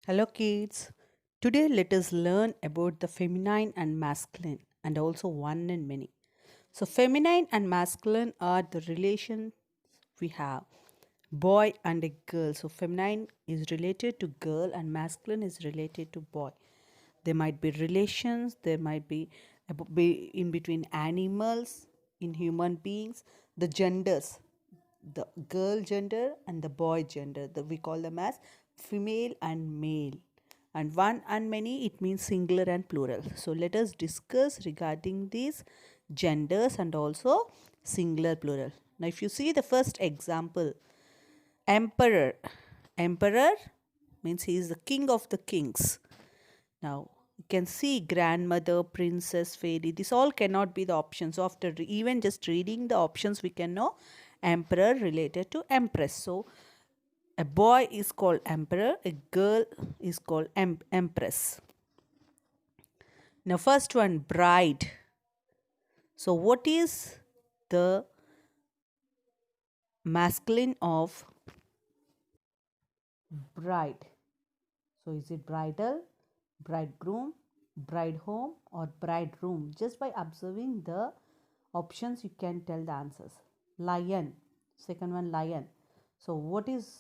Hello, kids. Today, let us learn about the feminine and masculine, and also one and many. So, feminine and masculine are the relations we have boy and a girl. So, feminine is related to girl, and masculine is related to boy. There might be relations, there might be in between animals, in human beings, the genders, the girl gender and the boy gender, we call them as female and male. And one and many, it means singular and plural. So let us discuss regarding these genders and also singular plural. Now if you see the first example, emperor. Emperor means he is the king of the kings. Now you can see grandmother, princess, fairy. This all cannot be the options. So after even just reading the options, we can know emperor related to empress. So a boy is called emperor, a girl is called empress. Now first one, bride. So what is the masculine of bride? So is it bridal, bridegroom, bride home, or bride room? Just by observing the options, you can tell the answers. Lion, second one, lion. So what is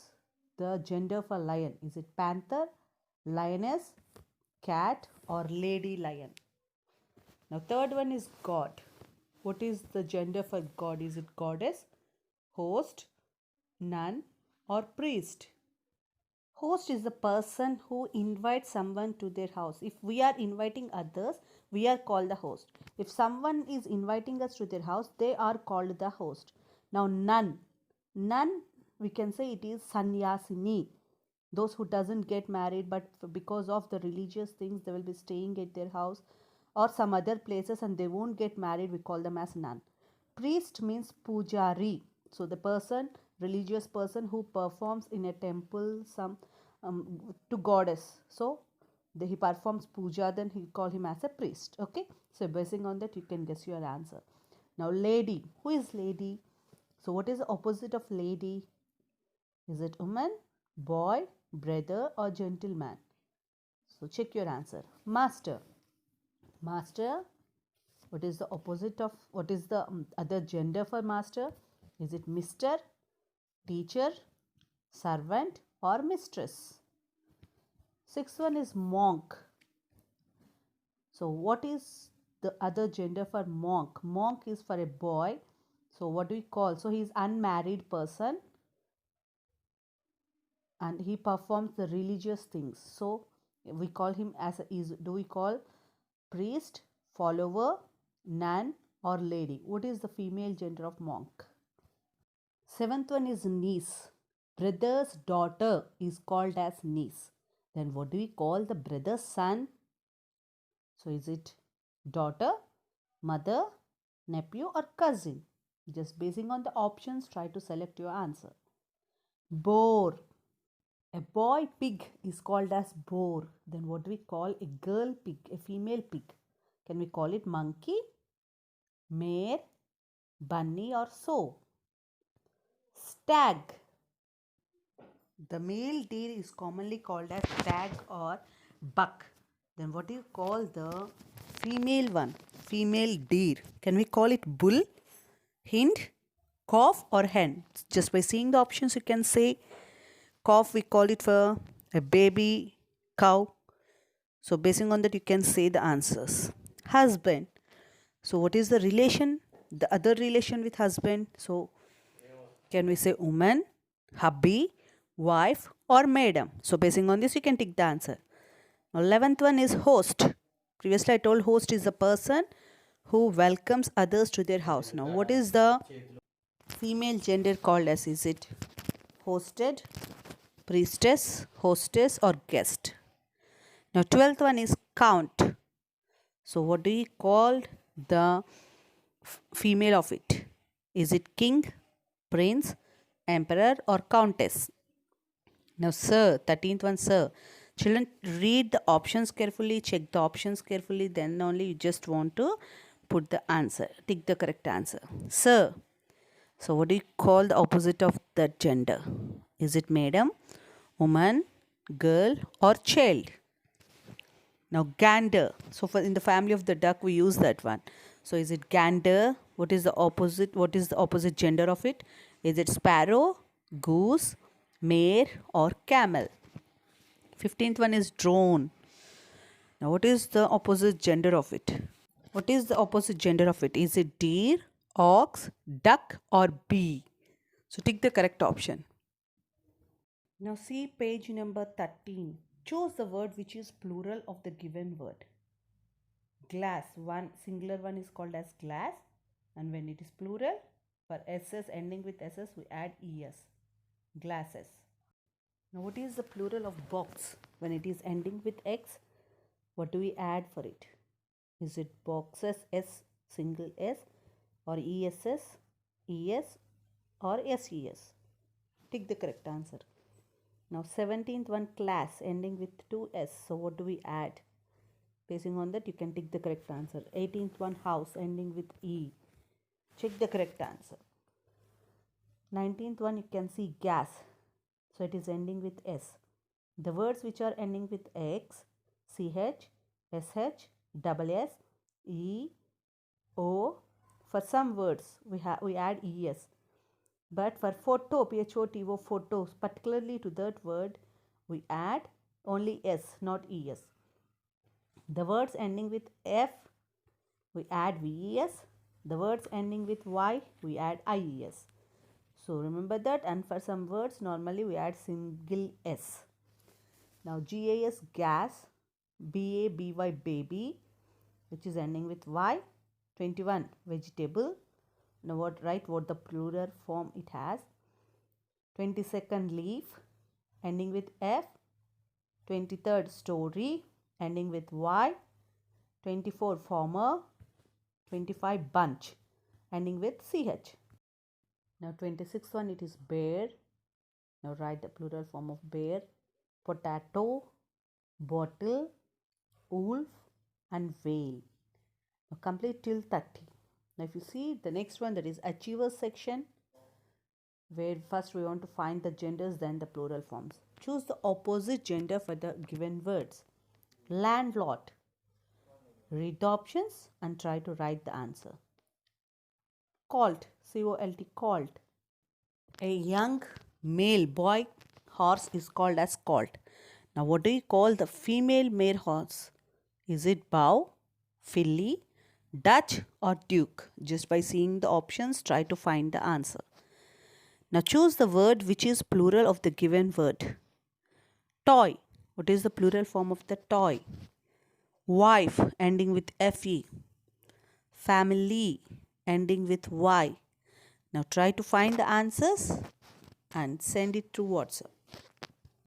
the gender for lion? Is it panther, lioness, cat, or lady lion? Now third one is god. What is the gender for god? Is it goddess, host, nun, or priest? Host is the person who invites someone to their house. If we are inviting others, we are called the host. If someone is inviting us to their house, they are called the host. Now nun. Nun, we can say it is sannyasini. Those who doesn't get married, but because of the religious things, they will be staying at their house or some other places and they won't get married, we call them as nun. Priest means pujari. So the person, religious person who performs in a temple some to goddess. So he performs puja, then he call him as a priest. Okay. So basing on that, you can guess your answer. Now lady. Who is lady? So what is the opposite of lady? Is it woman, boy, brother, or gentleman? So check your answer. Master. Master, what is the opposite of, what is the other gender for master? Is it Mr., teacher, servant, or mistress? Sixth one is monk. So what is the other gender for monk? Monk is for a boy. So what do we call? So he is unmarried person and he performs the religious things. So we call him as do we call priest, follower, nun, or lady? What is the female gender of monk? Seventh one is niece. Brother's daughter is called as niece. Then what do we call the brother's son? So is it daughter, mother, nephew, or cousin? Just basing on the options, try to select your answer. Boar. A boy pig is called as boar. Then what do we call a girl pig, a female pig? Can we call it monkey, mare, bunny, or sow? Stag. The male deer is commonly called as stag or buck. Then what do you call the female one? Female deer. Can we call it bull, hind, calf, or hen? Just by seeing the options, you can say calf, we call it for a baby cow. So basing on that, you can say the answers. Husband. So what is the relation? The other relation with husband. So can we say woman, hubby, wife, or madam? So basing on this, you can take the answer. Now, 11th one is host. Previously, I told host is the person who welcomes others to their house. Now, what is the female gender called as? Is it hosted, priestess, hostess, or guest? Now, 12th one is count. So, what do you call the female of it? Is it king, prince, emperor, or countess? Now, sir, 13th one, sir. Children, read the options carefully, check the options carefully, then only you just want to put the answer, tick the correct answer. Sir. So, what do you call the opposite of that gender? Is it madam, woman, girl, or child. Now gander. So for in the family of the duck we use that one. So is it gander? What is the opposite? What is the opposite gender of it? Is it sparrow, goose, mare, or camel? 15th one is drone. Now what is the opposite gender of it? What is the opposite gender of it? Is it deer, ox, duck, or bee? So tick the correct option. Now see page number 13. Choose the word which is plural of the given word. Glass, one singular one is called as glass, and when it is plural, for SS ending with SS we add ES. Glasses. Now what is the plural of box? When it is ending with X, what do we add for it? Is it boxes, S, single S, or ESS, ES, or SES? Tick the correct answer. Now 17th one, class, ending with 2S. So what do we add? Basing on that, you can tick the correct answer. 18th one, house, ending with E. Check the correct answer. 19th one, you can see gas. So it is ending with S. The words which are ending with X, CH, SH, double S, E, O. For some words, we add ES. But for photo, PHOTO, photos, particularly to that word, we add only S, not ES. The words ending with F, we add VES. The words ending with Y, we add IES. So remember that, and for some words, normally we add single S. Now GAS, gas, BABY, baby, which is ending with Y. 21, vegetable. Now write what the plural form it has. 22nd, leaf, ending with F. 23rd, story, ending with Y. 24, farmer. 25, bunch, ending with CH. Now 26th one, it is bear. Now write the plural form of bear. Potato, bottle, wolf, and whale. Now complete till 30. Now if you see the next one, that is achievers section, where first we want to find the genders, then the plural forms. Choose the opposite gender for the given words. Landlord. Read the options and try to write the answer. Colt, C-O-L-T, colt. A young male boy horse is called as colt. Now what do you call the female mare horse? Is it bow, filly, Dutch, or duke? Just by seeing the options, try to find the answer. Now choose the word which is plural of the given word. Toy. What is the plural form of the toy? Wife, ending with FE. Family, ending with Y. Now try to find the answers and send it to WhatsApp.